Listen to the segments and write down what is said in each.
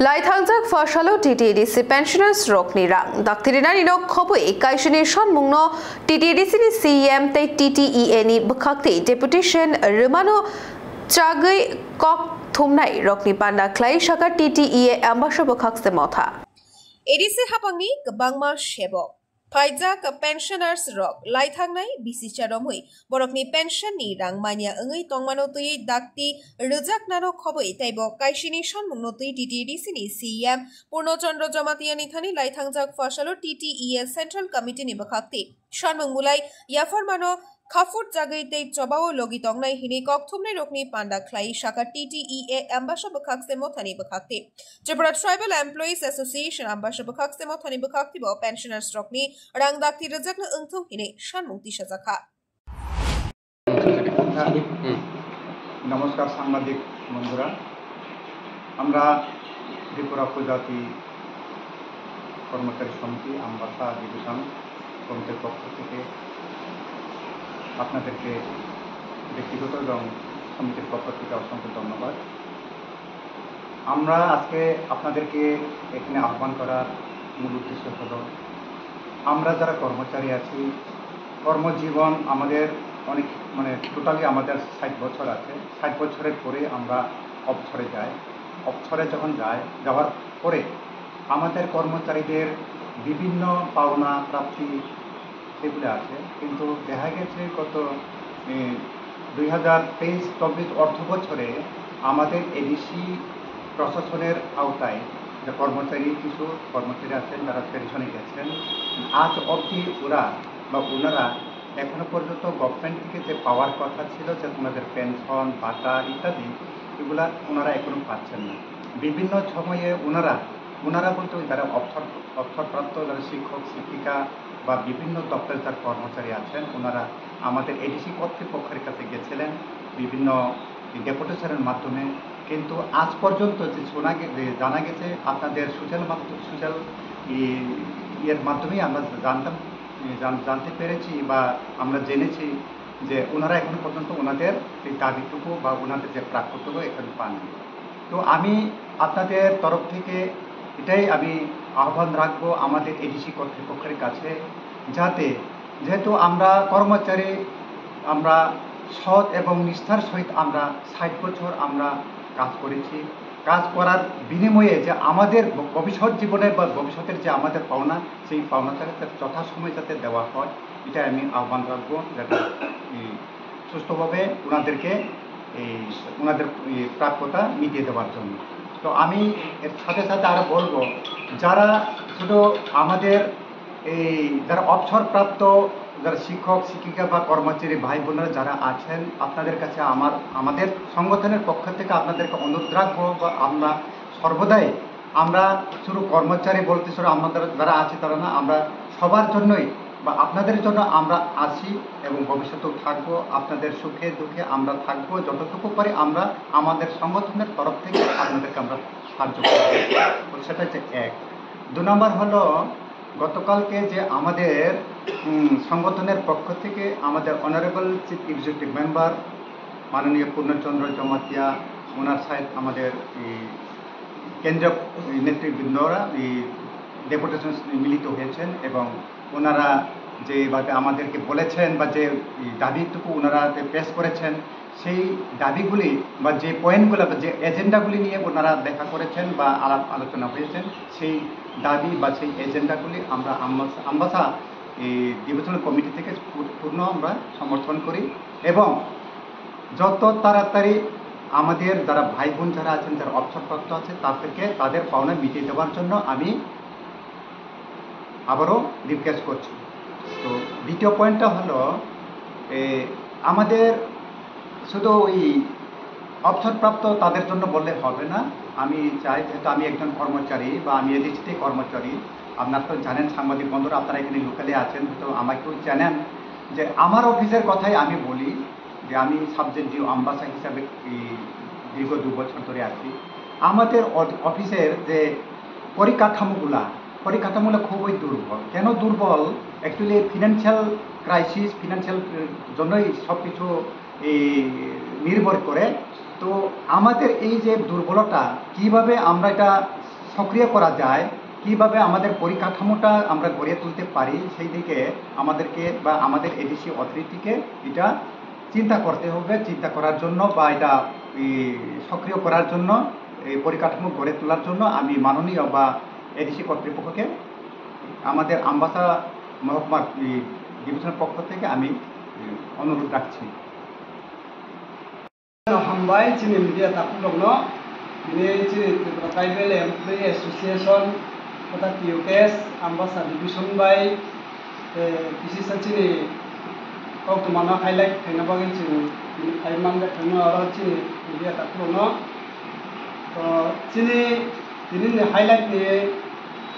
Laithangzak Fashalo TTDC Pensioners Rokni Rang. Daktirina Nino Kobui, Kaishanishon Mungno, TTDC CM Te TTENI Bukakti, Deputation Romano Chagai Kok Thumnai, Rokni Panda Clay Shaka TTE Ambassador Bukaks the Motha. ADC Hapangi, Bangma Shebo. Paijak pensioners rock, Laithangnai, BC Charomui, Borokni pension ni rang mania ungi tongmanotui dakti, Rujak nano koboi, Taibo, Kaishinishon Munoti, TTDC, CM, Purno Chandra Jamatianithani, Laithangjak Fashalo, TTE, Central Committee Nibakakti, Shanmungulai, Yafarmano, Kafut Jagaite Chobao Logitongnai Hini Koktumne Rokni Panda Klai Shaka TTEA Ambassador Bakakse Motani Bakakti. Tripura Tribal Employees Association Ambassador Bakakse Motani Bakakti Bo Pensioners Rokni Rangdakti Rajakna Ungtum Hini Shanmukti Shazaka. নমস্কার সাংবাদিক বন্ধুরা আমরা ত্রিপুরা উপজাতি কর্মচারী সমিতি Ambassa division কমিটির পক্ষ থেকে আপনাদেরকে ব্যক্তিগত এবং সমিতির পক্ষ থেকে অসংখ্য ধন্যবাদ। আমরা আজকে আপনাদেরকে এখানে আহ্বান করার মূল উদ্দেশ্য হলো আমরা যারা কর্মচারী আছি কর্মজীবন আমাদের অনেক টোটালি আমাদের 60 বছর আছে। 60 বছরের পরে আমরা অবসরে যাই। অবসরে যখন যাওয়ার পরে আমাদের কর্মচারীদের বিভিন্ন পাওনা প্রাপ্তি সেগুলো আছে, কিন্তু দেখা গেছে গত 2023-24 অর্থ বছরে আমাদের এডিসি প্রশাসনের আওতায় যে কিছু কর্মচারী আছেন যারা পেনশনে গেছেন, আজ অবধি ওনারা এখনো পর্যন্ত গভর্নমেন্ট থেকে যে পাওয়ার কথা ছিল যে ওনাদের পেনশন ভাতা ইত্যাদি এগুলা ওনারা এখনো পাচ্ছেন না। বিভিন্ন সময়ে ওনারা বলতে যারা অবসরপ্রাপ্ত যারা শিক্ষক শিক্ষিকা বা বিভিন্ন দপ্তরের যারা কর্মচারী আছেন ওনারা আমাদের এডিসি কর্তৃপক্ষের কাছে গেছিলেন বিভিন্ন ডেপুটেশনের মাধ্যমে, কিন্তু আজ পর্যন্ত যে জানা গেছে আপনাদের সোশ্যাল এর মাধ্যমেই আমরা জানতে পেরেছি বা আমরা জেনেছি যে ওনারা এখন পর্যন্ত ওনাদের এই দাবিটুকু বা ওনাদের যে প্রাপ্যটুকু এখানে পাননি। তো আমি আপনাদের তরফ থেকে এটাই আমি আহ্বান রাখবো আমাদের এডিসি কর্তৃপক্ষের কাছে, যেহেতু আমরা কর্মচারী আমরা সৎ এবং নিষ্ঠার সহিত আমরা 60 বছর আমরা কাজ করেছি। কাজ করার বিনিময়ে যে আমাদের ভবিষ্যৎ জীবনে বা ভবিষ্যতের যে আমাদের পাওনা সেই পাওনাটাকে যথাসময়ে যাতে দেওয়া হয় এটা আমি আহ্বান রাখবো, যাতে সুস্থভাবে ওনাদেরকে ওনাদের প্রাপ্যতা মিটিয়ে দেওয়ার জন্য। তো আমি এর সাথে সাথে আরো বলবো যারা শুধু আমাদের যারা অবসরপ্রাপ্ত যারা শিক্ষক শিক্ষিকা বা কর্মচারী ভাই বোনেরা যারা আছেন আপনাদের কাছে আমাদের সংগঠনের পক্ষ থেকে আপনাদেরকে অনুরোধ রাখবো বা আমরা সর্বদাই আমরা শুধু কর্মচারী বলতে শুধু আমাদের যারা আছে তারা না, আমরা সবার জন্যই বা আপনাদের জন্য আমরা আছি এবং ভবিষ্যতেও থাকবো। আপনাদের সুখে দুঃখে আমরা থাকবো, যতটুকু পারি আমরা আমাদের সংগঠনের তরফ থেকে আপনাদেরকে আমরা সাহায্য করবো। সেটা হচ্ছে এক। 2 নম্বর হলো গতকালকে যে আমাদের সংগঠনের পক্ষ থেকে আমাদের অনারেবল চিফ এক্সিকিউটিভ মেম্বার মাননীয় পূর্ণচন্দ্র জমাতিয়া ওনার সাথে আমাদের কেন্দ্রীয় নেতৃবৃন্দরা ডেপুটেশন মিলিত হয়েছেন এবং ওনারা যেভাবে আমাদেরকে বলেছেন বা যে দাবিটুকু ওনারা পেশ করেছেন সেই দাবিগুলি বা যে পয়েন্টগুলো বা যে এজেন্ডাগুলি নিয়ে ওনারা দেখা করেছেন বা আলাপ আলোচনা হয়েছেন সেই দাবি বা সেই এজেন্ডাগুলি আমরা আমবাসা ডিভিশনাল কমিটি থেকে পূর্ণ আমরা সমর্থন করি এবং যত তাড়াতাড়ি আমাদের যারা ভাই বোন যারা আছেন যারা অবসরপ্রাপ্ত আছে তাদের পাওনা মিটিয়ে দেওয়ার জন্য আমি আবারও রিকোয়েস্ট করছি। তো দ্বিতীয় পয়েন্টটা হলো আমাদের শুধু ওই অবসরপ্রাপ্ত তাদের জন্য বললে হবে না। আমি চাই যেহেতু আমি একজন কর্মচারী বা আমি এডিসিতে কর্মচারী, আপনারা তো জানেন সাংবাদিক বন্ধুরা আপনারা এখানে লোকালে আছেন তো আমাকেও জানেন যে আমার অফিসের কথাই আমি বলি যে আমি সাবজেক্ট ডিও আমবাসা হিসাবে দীর্ঘ 2 বছর ধরে আছি। আমাদের অফিসের যে পরিকাঠামোগুলো খুবই দুর্বল। কেন দুর্বল? অ্যাকচুয়ালি ফিনান্সিয়াল ক্রাইসিস ফিনান্সিয়াল জন্যই সব কিছু নির্ভর করে। তো আমাদের এই যে দুর্বলতা কিভাবে আমরা এটা সক্রিয় করা যায়, কিভাবে আমাদের পরিকাঠামোটা আমরা গড়ে তুলতে পারি, সেই দিকে আমাদেরকে বা আমাদের এডিসি অথরিটিকে এটা চিন্তা করতে হবে। চিন্তা করার জন্য বা এটা সক্রিয় করার জন্য, এই পরিকাঠামো গড়ে তোলার জন্য আমি মাননীয় বা এডিসি কর্তৃপক্ষকে আমাদের আমবাসা মহকুমা ডিভিশনের পক্ষ থেকে আমি অনুরোধ রাখছি। হামবাই চিনি মিডিয়া তাকুলগ্ন দিনে চিনি ত্রিপুরা ট্রাইবেল এমপ্লয়ি এসোসিয়েশন তথা টিউকেস আমবাসা ডিভিশন বাই পিসিসা চিনি কৌতুমাना हाईलाइट थाइना बागै चिनि थाइमानगा थाइनो आरो चिनि मिडिया ताकुलग्न तो चिनि दिननि हाईलाइट नि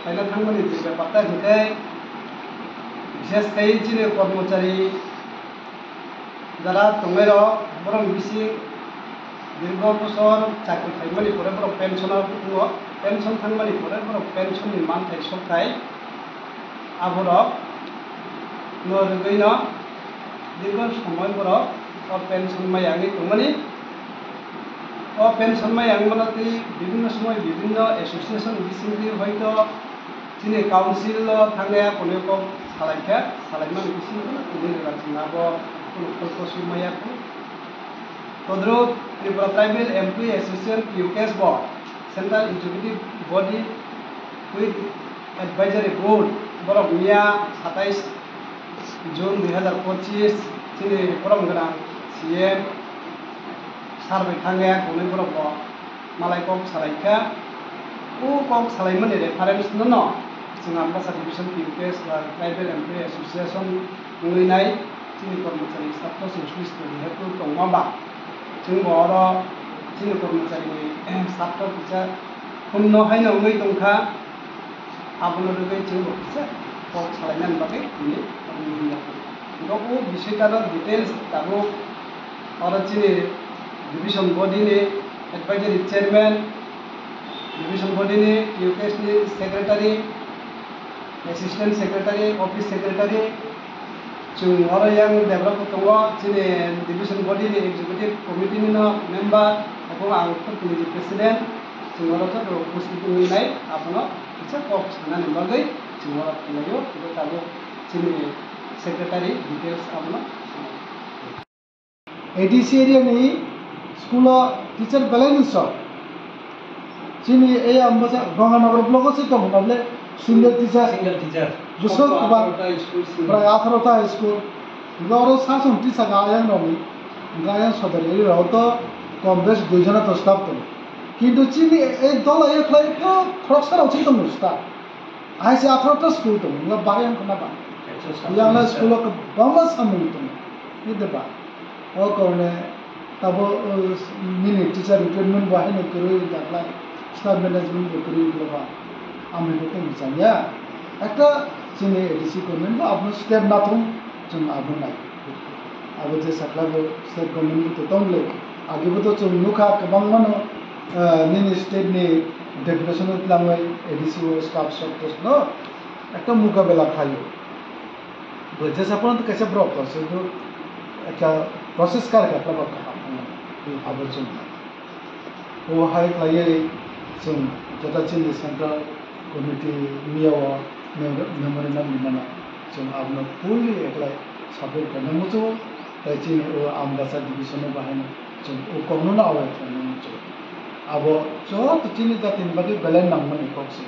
थाइना थांगनि जे बाता हिकै विशेष कै चिनि कर्मचारी যারা তোমরা বরং বেশি দীর্ঘ বছর চাকরি থাকমানি পরে বরং পেনশন থাকমানি পরে বরং পেনশননি মানথাই সরকাই আবরক নরগৈন দীর্ঘ সময় বরক পেনশন মায়াঙি তোমনি পেনশন মায়াঙি মানে বিভিন্ন সময় বিভিন্ন এসোসিয়েশন বিসিংদি হয়তো চিনি কাউন্সিল থাঙ্গায়া কোনো কম সালাইখা সালাইমান বিসিং তিনি রাচিনাবো Kusumaya Todrup Tripura Tribal Employee Association UKS Board Central Executive Body with Advisory Board Borok Mia 27 June 2025 Chini Borom Gana CM Sarve Thangaya Kone Borok Malai Kok Salaika Kok Salaimani reference no Sing Ambasa Division UKS Tribal Employee Association Ngai চিনি কর্মচারী ছাত্র সংশ্লিষ্ট যেহেতু দংবা जों बर চিনি কর্মচারী ছাত্র টিচার শূন্য হাইনো ওই দংখা আপনাদের जों বলছে কক সালাইনান বাকে তিনি গো বিষয়টার ডিটেইলস তাবো আর চিনি ডিভিশন বডিনি এডভাইজারি চেয়ারম্যান ডিভিশন বডিনি ইউকেএস नि secretary assistant secretary office secretary जों और yang develop tongo chini division body ni executive committee ni no member এবং ang committee president जों और to उपस्थित ni nai apno kicha kok sana ni bagai जों और layo to tabo chini secretary details apno ADC area ni school teacher balance chini ei ambasa ganganagar block se to mable single teacher Busuk kubar pray 18ta school goro sasun tisa gayan nomi gayan sodari roto kombesh duijona to staff to kintu chini ei dola ei khlai to khroksar uchi to musta ai se 18ta school to la bayan kona ba yang la school ko bamba samu to ide ba o korne tabo mini teacher recruitment ba hene kuri dakla staff management kuri ba ami ko misanya একটা চিনি ADC government আপনার step না থম जों आबो नाय आबो जे साख्लाबो state government तो दंले आगेबो तो जों नुखा गोबां मानो निनि स्टेट नि डेपुटेशन लांबाय एडिसि स्टाफ सेक्टर्स नो একটা मुकाबला थायो बजे सापन तो कैसे ब्रॉक करसे तो একটা प्रोसेस कर का मतलब आबो जों ओ हाय खायै जों जता चिनि सेंट्रल कमिटी मियाव memorandum di mana जों आपनो fully apply support करनांगौ जो ताइचिन ओ आमबासा डिविजन बाहायनो जों ओ कौनो ना आवे करनांगौ जो आबो जो तिनि जातिन बादि बेलेन नांगमनि कक्से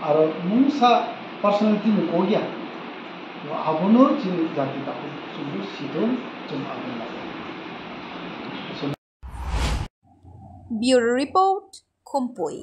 आरो मुंसा पर्सनालिटी नि कोगिया वो आबोनो चिनि जाति ताको सुबु सिदोन जों आबोनो Bureau Report Kumpoi